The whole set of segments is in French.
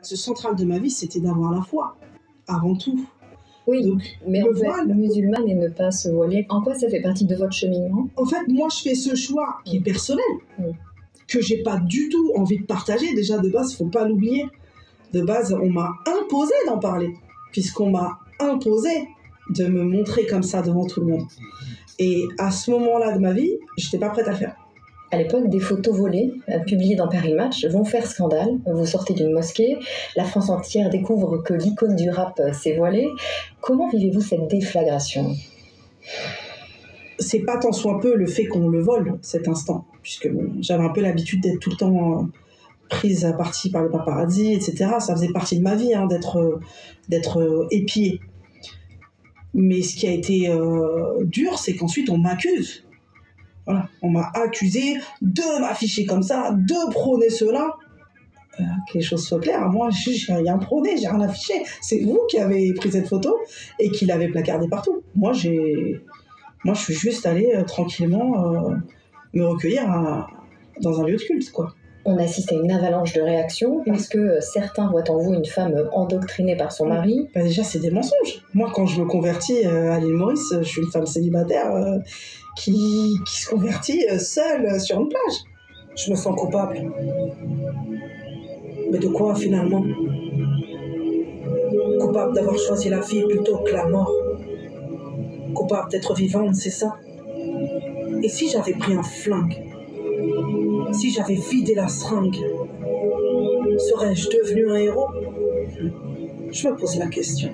Ce central de ma vie, c'était d'avoir la foi, avant tout. Oui, donc, mais en fait, musulmane et ne pas se voiler, en quoi ça fait partie de votre cheminement? En fait, moi, je fais ce choix qui est personnel, que j'ai pas du tout envie de partager. Déjà, de base, faut pas l'oublier. De base, on m'a imposé d'en parler, puisqu'on m'a imposé de me montrer comme ça devant tout le monde. Et à ce moment-là de ma vie, j'étais pas prête à le faire. À l'époque, des photos volées, publiées dans Paris Match, vont faire scandale. Vous sortez d'une mosquée, la France entière découvre que l'icône du rap s'est voilée. Comment vivez-vous cette déflagration? C'est pas tant soit peu le fait qu'on le vole, cet instant, puisque bon, j'avais un peu l'habitude d'être tout le temps prise à partie par le paparazzi, etc. Ça faisait partie de ma vie, hein, d'être épiée. Mais ce qui a été dur, c'est qu'ensuite on m'accuse. Voilà. On m'a accusé de m'afficher comme ça, de prôner cela. Que les choses soient claires, moi, j'ai rien prôné, j'ai rien affiché. C'est vous qui avez pris cette photo et qui l'avez placardée partout. Moi, je suis juste allée tranquillement me recueillir dans un lieu de culte, quoi. On assiste à une avalanche de réactions, puisque certains voient en vous une femme endoctrinée par son mari. Bah déjà, c'est des mensonges. Moi, quand je me convertis à l'île Maurice, je suis une femme célibataire qui se convertit seule sur une plage. Je me sens coupable. Mais de quoi, finalement? Coupable d'avoir choisi la vie plutôt que la mort. Coupable d'être vivante, c'est ça? Et si j'avais pris un flingue? Si j'avais vidé la seringue, serais-je devenu un héros? Je me pose la question.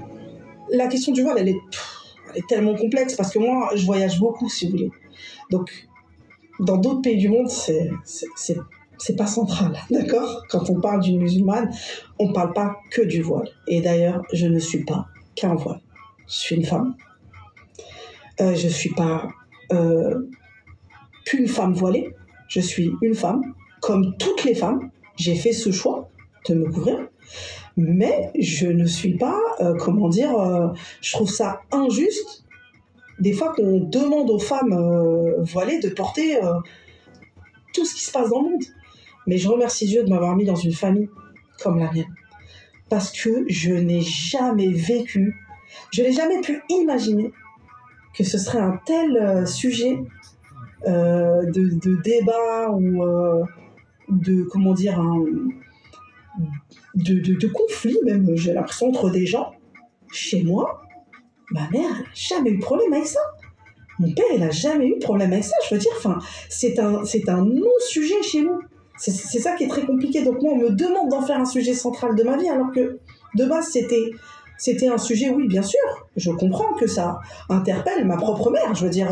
La question du voile, elle est tellement complexe parce que moi, je voyage beaucoup, si vous voulez. Donc, dans d'autres pays du monde, c'est pas central, d'accord? Quand on parle d'une musulmane, on parle pas que du voile. Et d'ailleurs, je ne suis pas qu'un voile. Je suis une femme. Je suis pas qu'une femme voilée. Je suis une femme, comme toutes les femmes. J'ai fait ce choix de me couvrir, mais je ne suis pas, je trouve ça injuste, des fois qu'on demande aux femmes voilées de porter tout ce qui se passe dans le monde. Mais je remercie Dieu de m'avoir mis dans une famille comme la mienne, parce que je n'ai jamais vécu, je n'ai jamais pu imaginer que ce serait un tel sujet de débat ou de conflit même, j'ai l'impression, entre des gens. Chez moi, ma mère n'a jamais eu de problème avec ça. Mon père, il n'a jamais eu de problème avec ça. Je veux dire, c'est un non-sujet chez nous. C'est ça qui est très compliqué. Donc moi, on me demande d'en faire un sujet central de ma vie, alors que de base, c'était un sujet, oui, bien sûr. Je comprends que ça interpelle ma propre mère. Je veux dire,